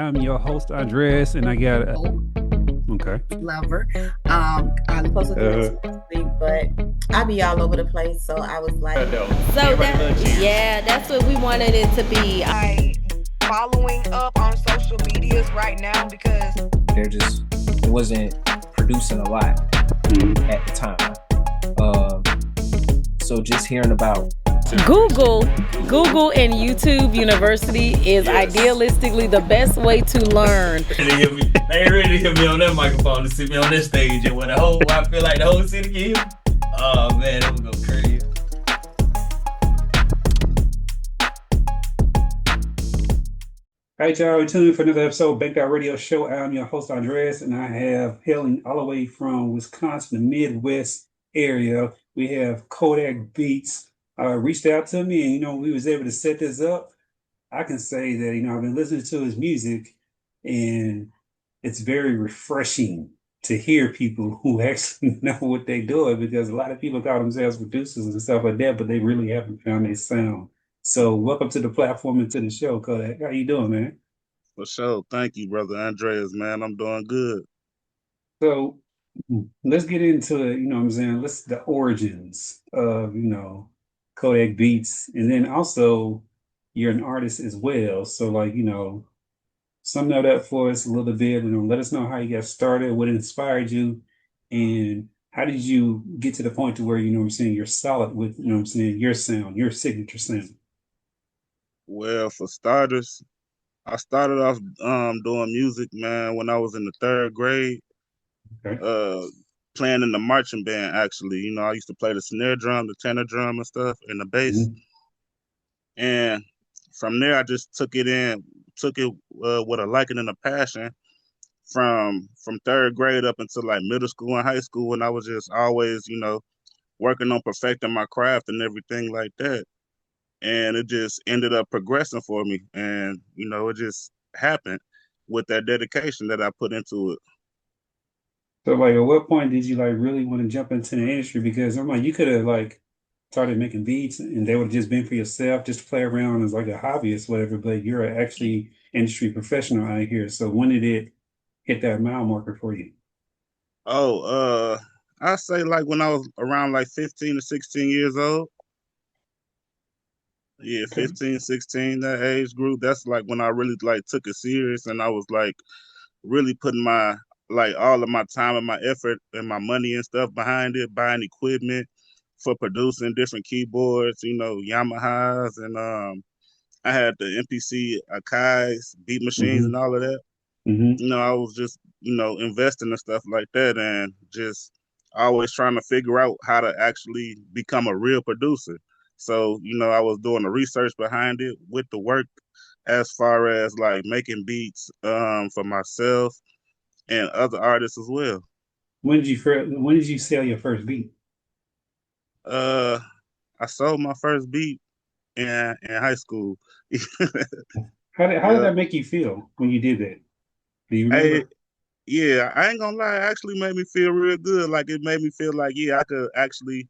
I'm your host, Andres, and I got okay. Lover. I'm supposed to do this next week, but I be all over the place. So I was like, So that's what we wanted it to be. Following up on social medias right now because it wasn't producing a lot at the time. So just hearing about Google and YouTube University is idealistically the best way to learn. They really hit me on that microphone to sit me on this stage, and when I feel like the whole city can hear me. Oh man, that would go crazy. All right, y'all, tuned in for another episode of Baked Out Radio Show. I'm your host, Andres, and I have hailing all the way from Wisconsin, the Midwest area. We have Kodak Beatz. Reached out to me, and we was able to set this up. I can say that I've been listening to his music, and it's very refreshing to hear people who actually know what they're doing, because a lot of people call themselves producers and stuff like that, but they really haven't found their sound. So welcome to the platform and to the show, Kodak. How you doing, man? For sure. Thank you, brother Andreas, man. I'm doing good. So let's get into it, what I'm saying? Let's the origins of, Kodak Beatz. And then also you're an artist as well. So sum that up for us a little bit, let us know how you got started, what inspired you, and how did you get to the point to where, you're solid with, your sound, your signature sound. Well, for starters, I started off doing music, man, when I was in the third grade. Okay. Playing in the marching band, actually. I used to play the snare drum, the tenor drum and stuff, and the bass. Mm-hmm. And from there, I just took it with a liking and a passion from third grade up until like middle school and high school. And I was just always, working on perfecting my craft and everything like that. And it just ended up progressing for me. And, it just happened with that dedication that I put into it. So at what point did you really want to jump into the industry? Because I'm you could have started making beats and they would have just been for yourself, just to play around as a hobbyist, whatever, but you're actually industry professional out here. So when did it hit that mile marker for you? Oh, I say when I was around 15 to 16 years old. Yeah, 15, 16, that age group. That's when I really took it serious, and I was really putting my all of my time and my effort and my money and stuff behind it, buying equipment for producing different keyboards, Yamahas, and I had the MPC Akai's beat machines and all of that. Mm-hmm. I was just investing and stuff like that, and just always trying to figure out how to actually become a real producer. So I was doing the research behind it with the work, as far as making beats for myself and other artists as well. When did you sell your first beat? I sold my first beat in high school. How did that make you feel when you did that? Do you remember? Yeah, I ain't gonna lie. It actually made me feel real good. It made me feel I could actually,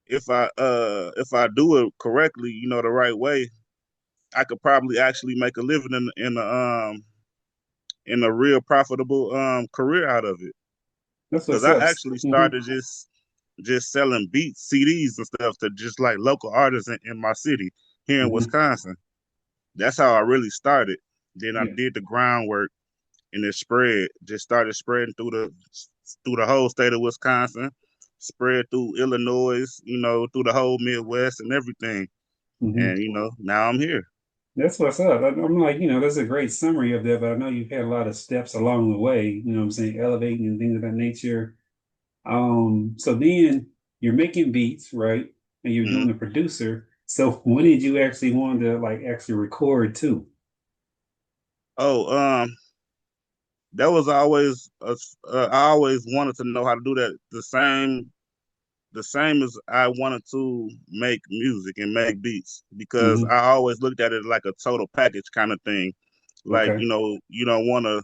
if I do it correctly, the right way, I could probably actually make a living in a real profitable career out of it. Because I actually started just selling beats, CDs and stuff to just local artists in my city here in Wisconsin. That's how I really started. Then I did the groundwork, and it started spreading through the whole state of Wisconsin, spread through Illinois, through the whole Midwest and everything. Mm-hmm. And now I'm here. That's what's up. I'm that's a great summary of that, but I know you've had a lot of steps along the way, elevating and things of that nature. So then you're making beats, right? And you're doing the producer. So when did you actually want to actually record too? Oh, that was always I always wanted to know how to do that. The same as I wanted to make music and make beats, because I always looked at it like a total package kind of thing. Okay. You don't want to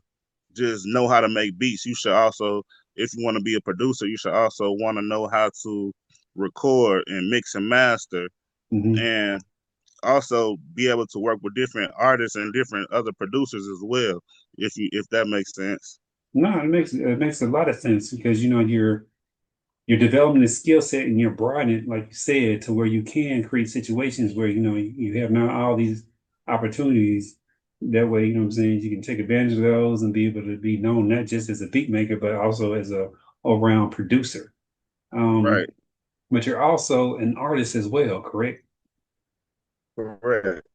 just know how to make beats. You should also, if you want to be a producer, you should also want to know how to record and mix and master. And also be able to work with different artists and different other producers as well, if that makes sense. No, it makes a lot of sense because you're developing a skill set and you're broadening it, like you said, to where you can create situations where you have now all these opportunities. That way, you know what I'm saying, you can take advantage of those and be able to be known not just as a beat maker, but also as a all-round producer. Right. But you're also an artist as well, correct? Correct.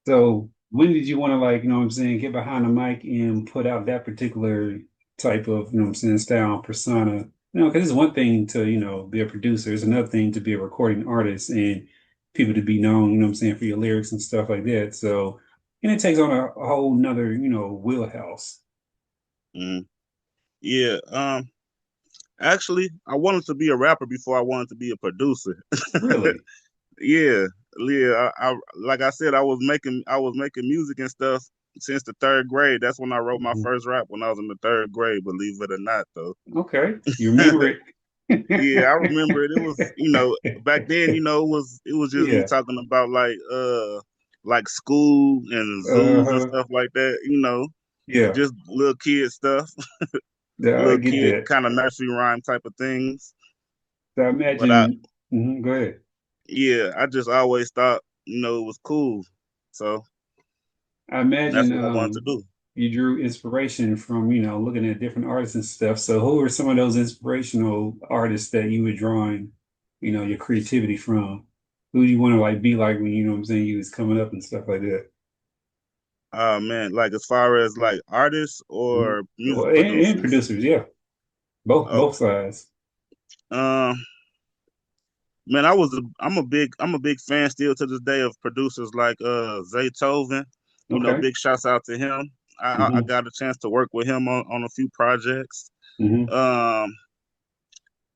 So when did you want to, like, you know what I'm saying, get behind the mic and put out that particular type of, you know what I'm saying, style, persona? Because it's one thing to, be a producer. It's another thing to be a recording artist and people to be known, you know what I'm saying, for your lyrics and stuff like that. So, and it takes on a whole nother, wheelhouse. Mm. Yeah. Actually, I wanted to be a rapper before I wanted to be a producer. Really? Yeah. Yeah. I like I said, I was making music and stuff since the third grade. That's when I wrote my Mhm. first rap, when I was in the third grade, believe it or not, though. Okay. You remember it. Yeah, I remember it. It was, back then, it was just me Yeah. talking about like school and zoos and Uh-huh. stuff like that, Yeah. just little kid stuff, Yeah, I little get kid that. kind of nursery rhyme type of things. So I But I imagine, go ahead. yeah, I just always thought, it was cool. So I that's imagine what I wanted to do. you drew inspiration from, looking at different artists and stuff. So who are some of those inspirational artists that you were drawing, your creativity from? Who do you want to like be like when you know what I'm saying you was coming up and stuff like that? Man, like as far as like artists Mhm. or Well, music and producers. producers, yeah. Both Okay. sides. Um Man, I'm a big fan still to this day of producers like Zaytoven. Okay. Big shouts out to him. I hmm got a chance to work with him on a few projects. hmm Um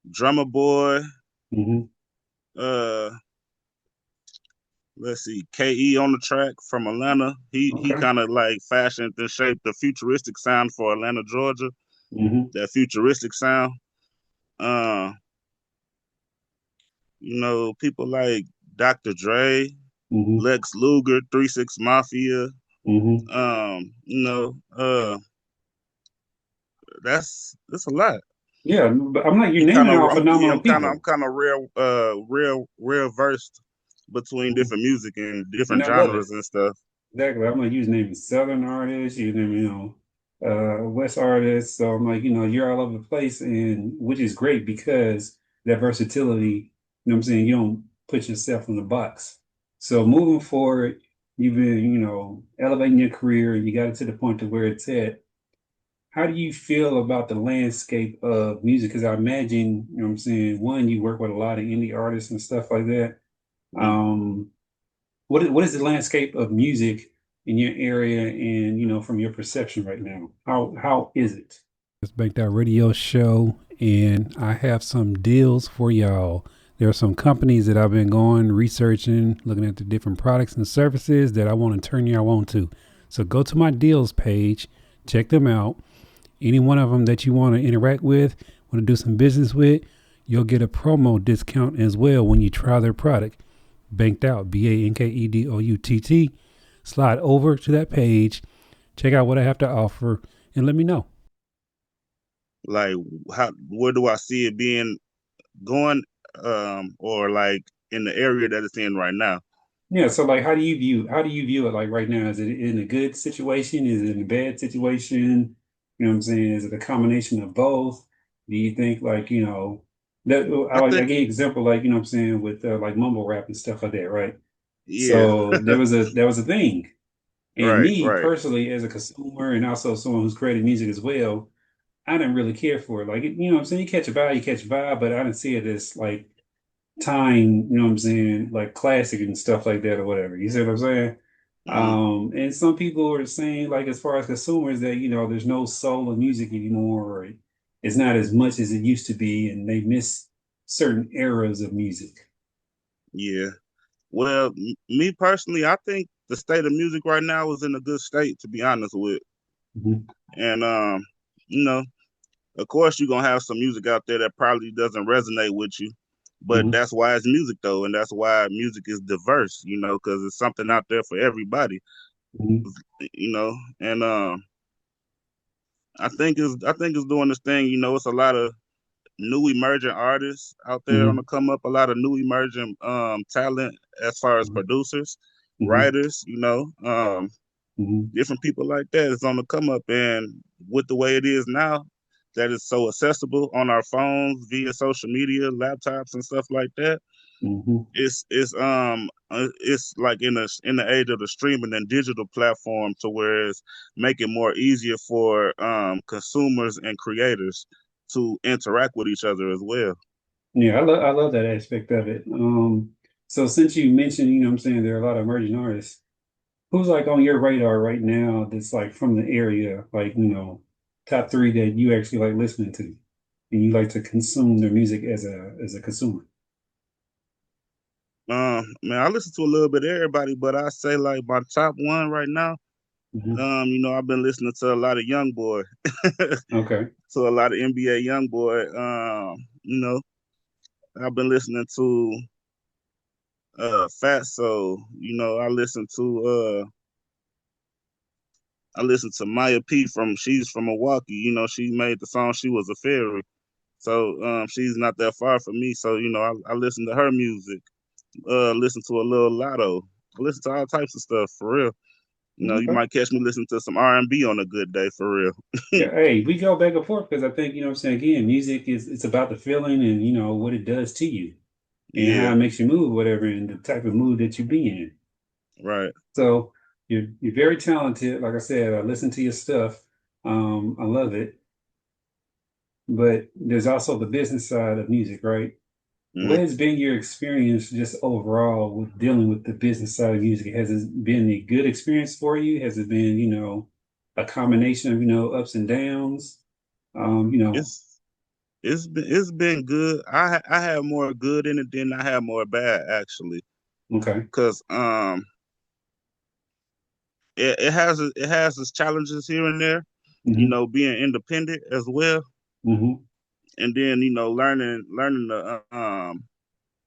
Drummer Boy, hmm uh let's see, KE on the track from Atlanta. He Okay. kind of like fashioned and shaped the futuristic sound for Atlanta, Georgia. hmm That futuristic sound. Uh, people like Dr. Dre, hmm Lex Luger, 3 6 Mafia. hmm That's a lot. Yeah, but I'm like, you're I'm kind naming of all yeah, phenomenal I'm people, kind of real versed between Mhm. different music and and different I love it. genres and stuff. Exactly. I'm like, you naming Southern artists, you naming, West artists. So I'm like, you're all over the place, and which is great because that versatility, you know what I'm saying? You don't put yourself in the box. So moving forward, you've been, elevating your career, you got it to the point to where it's at. How do you feel about the landscape of music? Because I imagine, you know what I'm saying, one, you work with a lot of indie artists and stuff like that. Mhm. Um, what is the landscape of music in your area and from your perception right now? How is it? It's Baked Out Radio Show, and I have some deals for y'all. There are some companies that I've been going researching, looking at the different products and services that I want to turn y'all on to. So go to my deals page, check them out. Any one of them that you want to interact with, want to do some business with, you'll get a promo discount as well when you try their product. Banked Out, BANKEDOUTT. Slide over to that page, check out what I have to offer, and let me know. Like, where do I see it being going, or like in the area that it's in right now? Yeah, so like how do you view it like right now? Is it in a good situation? Is it in a bad situation? You know what I'm saying? Is it a combination of both? Do you think like, that I I like I think, gave example like, you know what I'm saying, with like mumble rap and stuff like that, right? yeah, So there was a thing. And right, me right. personally as a consumer and also someone who's created music as well, I didn't really care for it. Like, you know what I'm saying? You catch a vibe, but I didn't see it as like time, you know what I'm saying, like classic and stuff like that or whatever. You see what I'm saying? Hmm. And some people are saying, like, as far as consumers, that there's no soul in music anymore, or it's not as much as it used to be, and they miss certain eras of music. Yeah. Well, me personally, I think the state of music right now is in a good state, to be honest with. Mhm. And you know, of course, you're gonna have some music out there that probably doesn't resonate with you. But that's why it's music though, and that's why music is diverse, you know, because it's something out there for everybody, you know. And I think it's doing this thing, you know. It's a lot of new emerging artists out there on the come up, a lot of new emerging talent as far as producers, writers, you know, different people like that is on the come up. And with the way it is now, that is so accessible on our phones via social media, laptops, and stuff like that. It's like in the age of the streaming and digital platform, to where it's making more easier for consumers and creators to interact with each other as well. Yeah, I love that aspect of it. So since you mentioned, you know what I'm saying, there are a lot of emerging artists, who's like on your radar right now that's like from the area, like, you know, top three that you actually like listening to and you like to consume their music as a consumer? Man, I listen to a little bit of everybody, but I say like my top one right now. You know, I've been listening to a lot of Young Boy. Okay. So a lot of NBA Young Boy. You know, I've been listening to Fat Soul. You know, I listen to Maya P she's from Milwaukee. You know, she made the song She Was a Fairy. So she's not that far from me. So, you know, I listen to her music. Listen to a little Lotto. I listen to all types of stuff for real. You know, you might catch me listening to some R&B on a good day for real. Yeah, hey, we go back and forth because I think, you know what I'm saying, again, music is it's about the feeling and, you know, what it does to you and how Yeah, it makes you move, whatever, and the type of mood that you be in. right. So you're very talented. Like I said, I listen to your stuff. I love it. But there's also the business side of music, right? What has been your experience just overall with dealing with the business side of music? Has it been a good experience for you? Has it been, you know, a combination of, you know, ups and downs? You know, It's been good. I have more good in it than I have more bad actually, okay. because it has its challenges here and there. You Hmm. know, being independent as well, Hmm. and then, you know, learning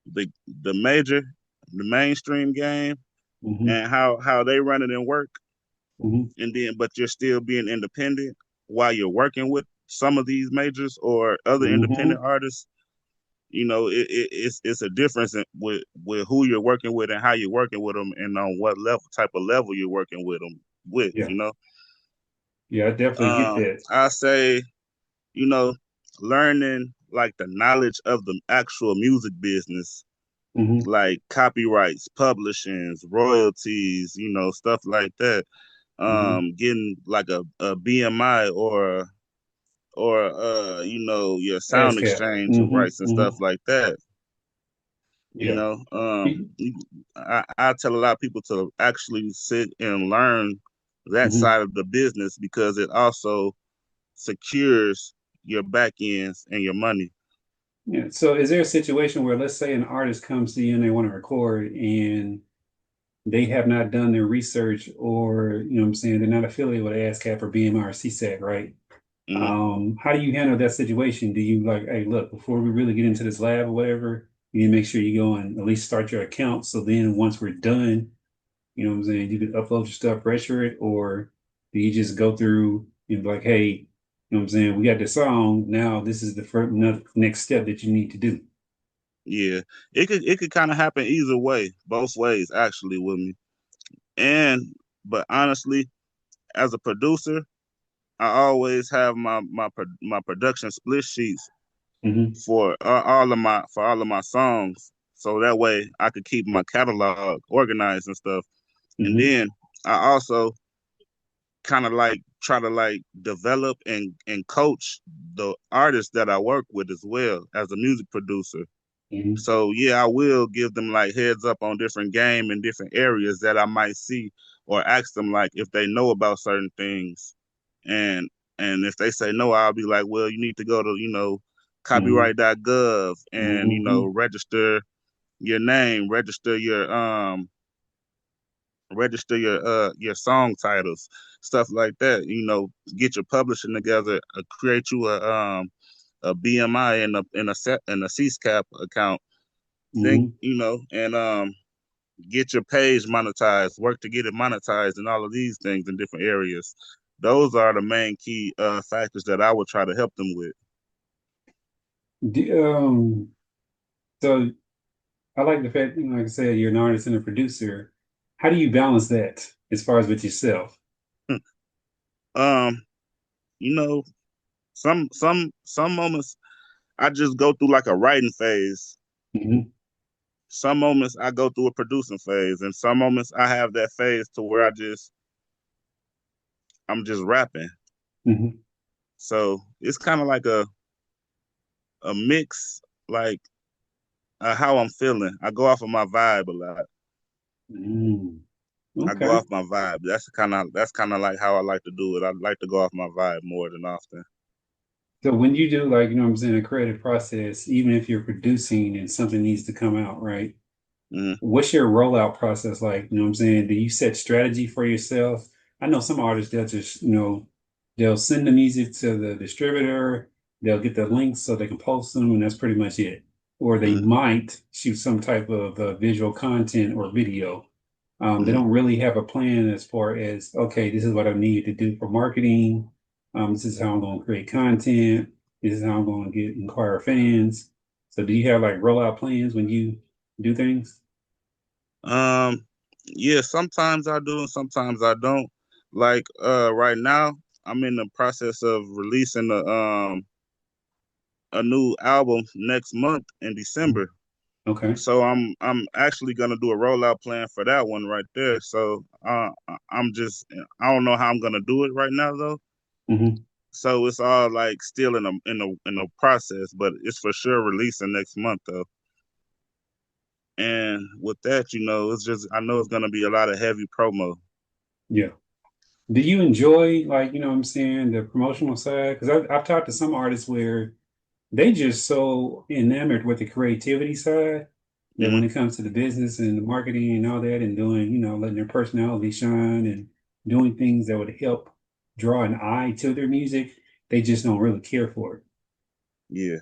the the major the mainstream game Hmm. and how they run it and work, Hmm. and then but you're still being independent while you're working with some of these majors or other independent Hmm. artists. You know, it's a difference with who you're working with and how you're working with them, and on what type of level you're working with them with. Yeah. You know, Yeah, I definitely get that. I say, you know, learning like the knowledge of the actual music business, Hmm. like copyrights, publishings, royalties, you know, stuff like that. Hmm. Getting like a BMI or you know, your sound ASCAP. exchange Hmm. rights and Hmm. stuff like that. You Yeah. know, I tell a lot of people to actually sit and learn that Hmm. side of the business, because it also secures your back ends and your money. Yeah. So is there a situation where, let's say, an artist comes to you and they want to record and they have not done their research, or, you know what I'm saying, they're not affiliated with ASCAP or BMI or CSAC, right? Hmm. How do you handle that situation? Do you like, hey, look, before we really get into this lab or whatever, you need to make sure you go and at least start your account. So then once we're done, you know what I'm saying, you can upload your stuff, register it, or do you just go through and be like, hey, you know what I'm saying, we got this song. Now this is the first next step that you need to do. Yeah, it could kind of happen either way, both ways actually with me. And but honestly, as a producer, I always have my production split sheets Hmm. for all of my songs, so that way I could keep my catalog organized and stuff. And Hmm. then I also kind of like try to like develop and coach the artists that I work with as well as a music producer. Hmm. So yeah, I will give them like heads up on different game and different areas that I might see, or ask them like if they know about certain things. And and if they say no, I'll be like, well, you need to go to, you know, Hmm. copyright.gov and, you know, Hmm. register your name, register your song titles, stuff like that. You know, get your publishing together, create you a BMI and a CSCAP account, think, and get your page monetized, work to get it monetized, and all of these things in different areas. Those are the main key factors that I would try to help them with. So I like the fact, like I said, you're an artist and a producer. How do you balance that as far as with yourself? um, you know, some moments I just go through like a writing phase. Mm-hmm. Some moments I go through a producing phase, and some moments I have that phase to where I'm just rapping. Mm-hmm. So it's kind of like a mix, like how I'm feeling. I go off of my vibe a lot. I go Okay. off my vibe. That's kind of like how I like to do it. I like to go off my vibe more than often. So when you do like, what I'm saying, a creative process, even if you're producing and something needs to come out, right? Mm-hmm. What's your rollout process like? What I'm saying? Do you set strategy for yourself? I know some artists, they'll just, they'll send the music to the distributor, they'll get the links so they can post them, and that's pretty much it. Or they Mm-hmm. might shoot some type of visual content or video. They Mm-hmm. don't really have a plan as far as, okay, this is what I need to do for marketing. This is how I'm going to create content. This is how I'm going to inquire fans. So do you have like rollout plans when you do things? Yeah, sometimes I do and sometimes I don't. Like right now, I'm in the process of releasing a new album next month in December. Okay. So I'm actually gonna do a rollout plan for that one right there. So I don't know how I'm gonna do it right now though. Mm-hmm. So it's all like still in a process, but it's for sure releasing next month though. And with that, it's just I know it's gonna be a lot of heavy promo. Yeah. Do you enjoy like, what I'm saying, the promotional side? Because I've talked to some artists where they just so enamored with the creativity side that Mm-hmm. when it comes to the business and the marketing and all that and doing, letting their personality shine and doing things that would help draw an eye to their music, they just don't really care for it. Yeah.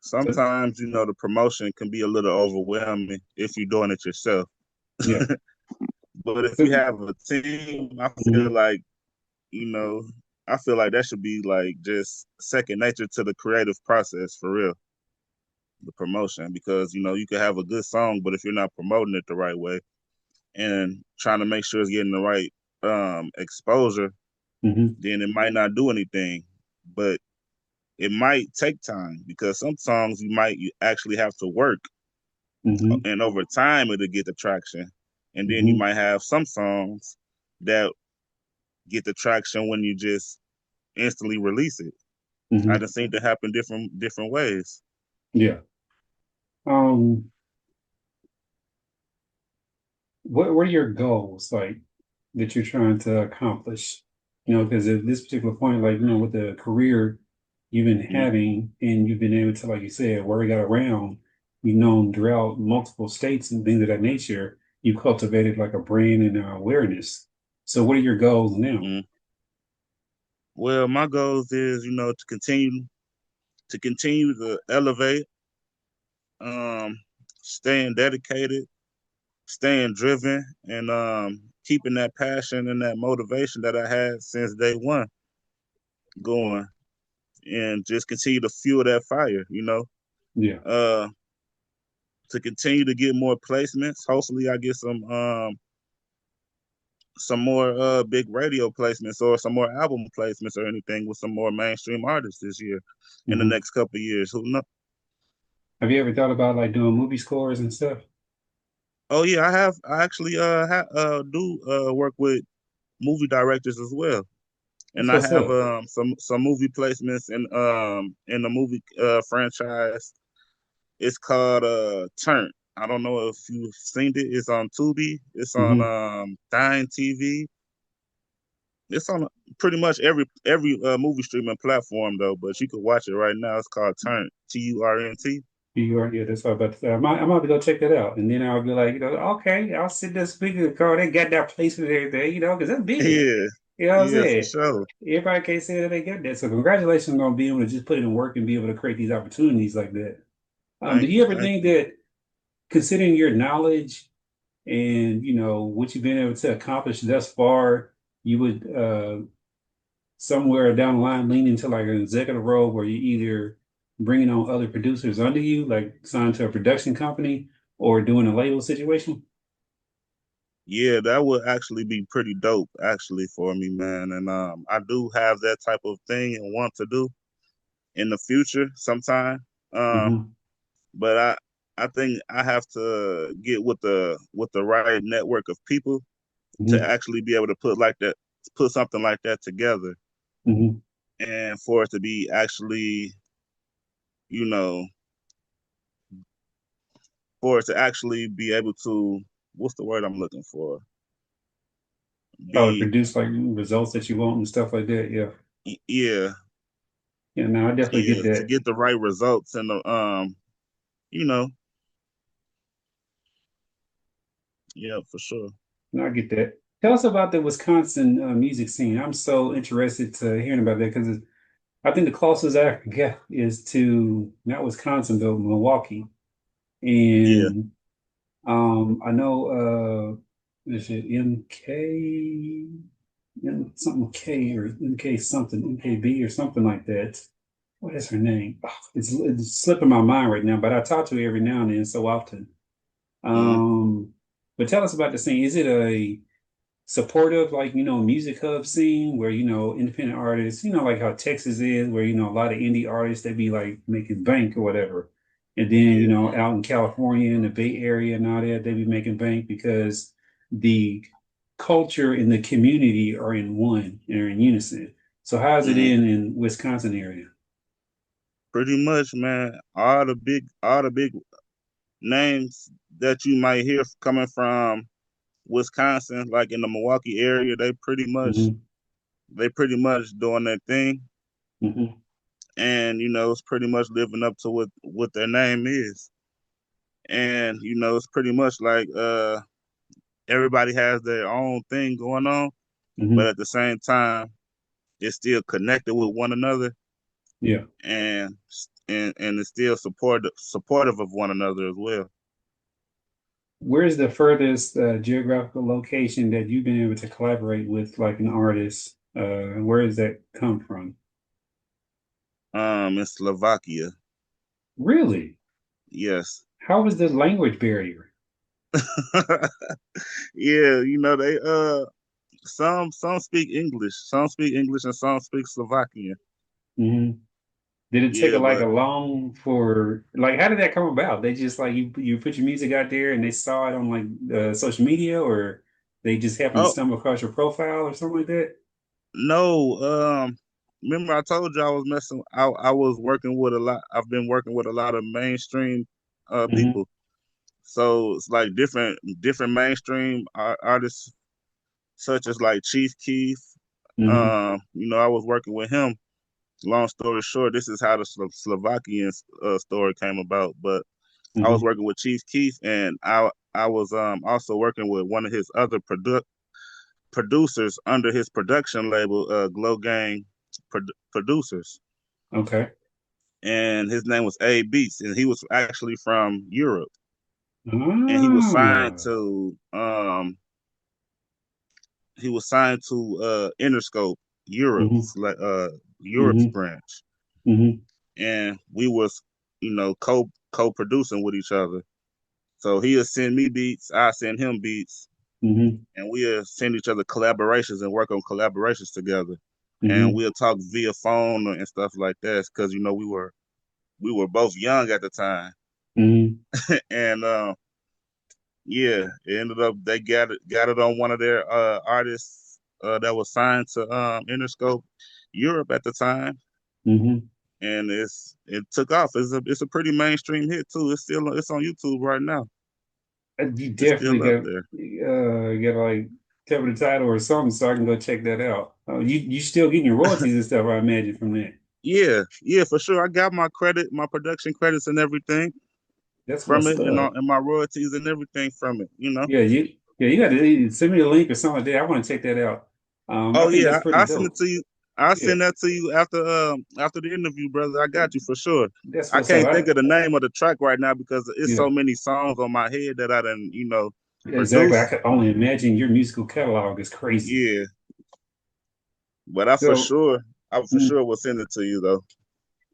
So Sometimes, the promotion can be a little overwhelming if you're doing it yourself. yeah. But if you So, have a team, mhm. you know, I feel like that should be like just second nature to the creative process for real, the promotion, because, you could have a good song, but if you're not promoting it the right way and trying to make sure it's getting the right exposure, Mhm. then it might not do anything. But it might take time because some songs you actually have to work, Mhm. and over time it'll get the traction. And then you Mhm. might have some songs that get the traction when you just instantly release it. I Mhm. just seem to happen different ways. Yeah. Um, what are your goals like that you're trying to accomplish? Because at this particular point, like, with the career you've been Mm, having and you've been able to, like you said, work out around, you've known throughout multiple states and things of that nature, you cultivated like a brand and awareness. So what are your goals now? mm. Well, my goals is, to continue to elevate, um, staying dedicated, staying driven, and keeping that passion and that motivation that I had since day one going, and just continue to fuel that fire. Yeah. Uh, to continue to get more placements. Hopefully, I get some more big radio placements or some more album placements or anything with some more mainstream artists this year in the Hmm. next couple of years. Who knows? Have you ever thought about like doing movie scores and stuff? Oh yeah, I have. I actually do work with movie directors as well, That's and I what's have up. some movie placements in the movie franchise. It's called Turn. I don't know if you've seen it. It's on Tubi. It's on Hmm. Dine TV. It's on pretty much every movie streaming platform though, but you can watch it right now. It's called Turn. Turnt. You are, yeah, that's what I'm about to say. I'm about to go check that out. And then I'll be like, okay, I'll sit there speaking to the car. They got that placement and everything, because that's big. Yeah, You know what I'm yeah, for saying? sure. Everybody can't say that they got that. So congratulations on being able to just put it in work and be able to create these opportunities like that. Do you ever think that, considering your knowledge and what you've been able to accomplish thus far, you would somewhere down the line lean into like an executive role where you either bringing on other producers under you, like signed to a production company, or doing a label situation? Yeah, that would actually be pretty dope, actually, for me, man. And I do have that type of thing and want to do in the future sometime. Hmm. But I think I have to get with the right network of people to Hmm. actually be able to put something like that together, Hmm. and for it to be actually, you know, for it to actually be able to, what's the word I'm looking for? Oh, to Be produce like results that you want and stuff like that. Yeah. Yeah, Yeah, no, I definitely get yeah, to that. get the right results and you know, yeah, for sure. No, I get that. Tell us about the Wisconsin music scene. I'm so interested to hearing about that because I think the closest I can get is to not Wisconsin, but Milwaukee. Yeah. And I know is it MK, something K or MK something, MKB or something like that. What is her name? Oh, it's slipping my mind right now, but I talk to her every now and then so often. Hmm. Um, but tell us about the scene. Is it a supportive, like, music hub scene where, independent artists, like how Texas is, where, a lot of indie artists, they be like making bank or whatever. And then, Yeah. out in California and the Bay Area and all that, they be making bank because the culture and the community are in one and are in unison. So how's it Hmm. in Wisconsin area? Pretty much, man. All the big names that you might hear coming from Wisconsin, like in the Milwaukee area, Hmm. they pretty much doing their thing, Hmm. and it's pretty much living up to what their name is. And it's pretty much like everybody has their own thing going on, but Hmm. at the same time, it's still connected with one another, Yeah. and and it's still supportive of one another as well. Where's the furthest geographical location that you've been able to collaborate with, like an artist? Where does that come from? In Slovakia, Really? yes. How was the language barrier? Yeah, they some speak English, and some speak Slovakian. Hmm. Did it take Yeah, like a but long for like how did that come about? They just like you put your music out there and they saw it on like social media, or they just happened to oh stumble across your profile or something like that? no, remember I told you I was working with a lot. I've been working with a lot of mainstream Hmm. people. So it's like different mainstream artists such as like Chief Keef. Hmm. I was working with him. Long story short, this is how the Slovakian story came about. But I was Hmm. working with Chief Keef, and I was also working with one of his other producers under his production label, Glow Gang Producers, Okay. and his name was A Beats, and he was actually from Europe, and Ah. he was signed to Interscope Hmm. Europe's Europe's Hmm. branch, Hmm. and we was co-producing with each other. So he'll send me beats, I send him beats, Hmm. and we'll send each other collaborations and work on collaborations together. And Hmm. we'll talk via phone and stuff like that because we were both young at the time, Hmm. and yeah, it ended up they got it on one of their artists that was signed to Interscope Europe at the time, Hmm. and it took off. It's a pretty mainstream hit too. It's on YouTube right now. You It's definitely still up there. gotta like tell me the title or something so I can go check that out. You still getting your royalties and stuff, I imagine, from that. Yeah, yeah, for sure. I got my production credits and everything That's from what's it, up. and my royalties and everything from it. Yeah, you got to send me a link or something like that. I want to check that out. I Oh think that's yeah, pretty I send it dope. to you. I'll send that to you after the interview, brother. I got you for sure. That's I what's can't up. think of the name of the track right now because it's Yeah. so many songs on my head that I done, Exactly. produced. I can only imagine your musical catalog is crazy. Yeah. But I for sure will send it to you though.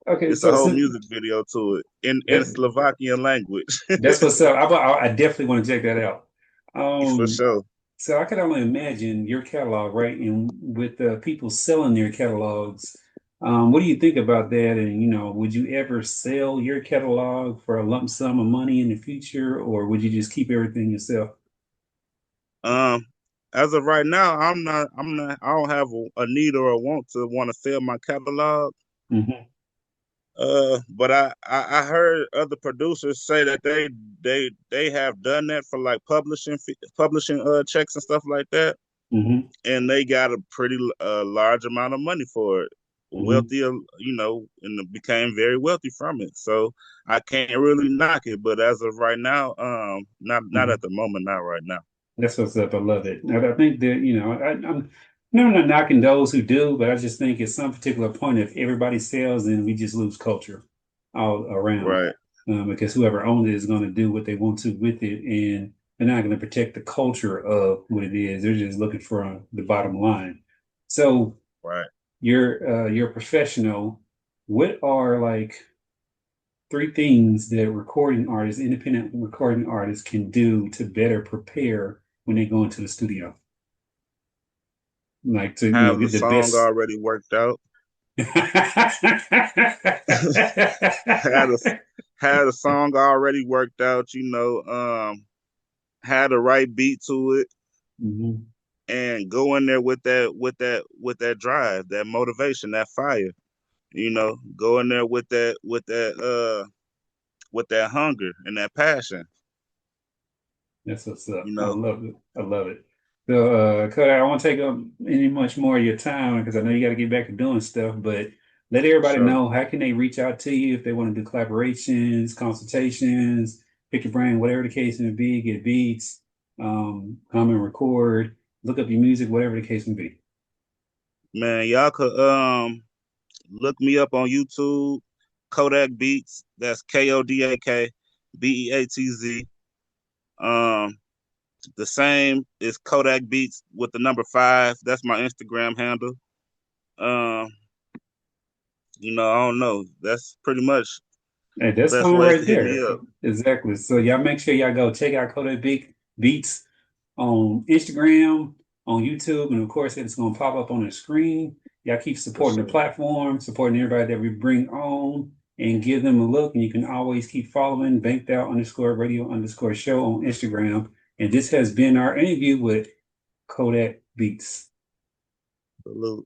Okay, it's a whole music video to it in Slovakian language. That's what's up. I definitely want to check that out. For sure. So I can only imagine your catalog, right? And with people selling their catalogs, what do you think about that? And would you ever sell your catalog for a lump sum of money in the future, or would you just keep everything yourself? As of right now, I don't have a need or a want to sell my catalog. Mm-hmm. But I heard other producers say that they have done that for like publishing checks and stuff like that, and they got a pretty large amount of money for it, wealthy, and became very wealthy from it. So I can't really knock it, but as of right now, not at the moment, not right now. That's what's up. I love it. I think that I'm not knocking those who do, but I just think at some particular point, if everybody sells, then we just lose culture all around. Right. Because whoever owns it is going to do what they want to with it, and they're not going to protect the culture of what it is. They're just looking for the bottom line. So, right. You're a professional. What are like 3 things that independent recording artists can do to better prepare when they go into the studio? Like to have get the the song best already worked out. had a song already worked out, had the right beat to it, and go in there with that drive, that motivation, that fire. Go in there with that hunger and that passion. That's what's up. I love it. I love it. So, Kodak, I won't take up any much more of your time because I know you got to get back to doing stuff, but let everybody know, how can they reach out to you if they want to do collaborations, consultations, pick your brain, whatever the case may be, get beats, come and record, look up your music, whatever the case may be. Man, y'all could look me up on YouTube, Kodak Beatz. That's Kodak Beatz. The same is Kodak Beatz with the number 5. That's my Instagram handle. I don't know. That's pretty much Hey, that's best fine way right to hit there. me up. Exactly. So y'all make sure y'all go check out Kodak Beatz on Instagram, on YouTube, and of course it's gonna pop up on the screen. Y'all keep supporting the platform, supporting everybody that we bring on, and give them a look. And you can always keep following BankedOut_radio_show on Instagram. And this has been our interview with Kodak Beatz. Salute.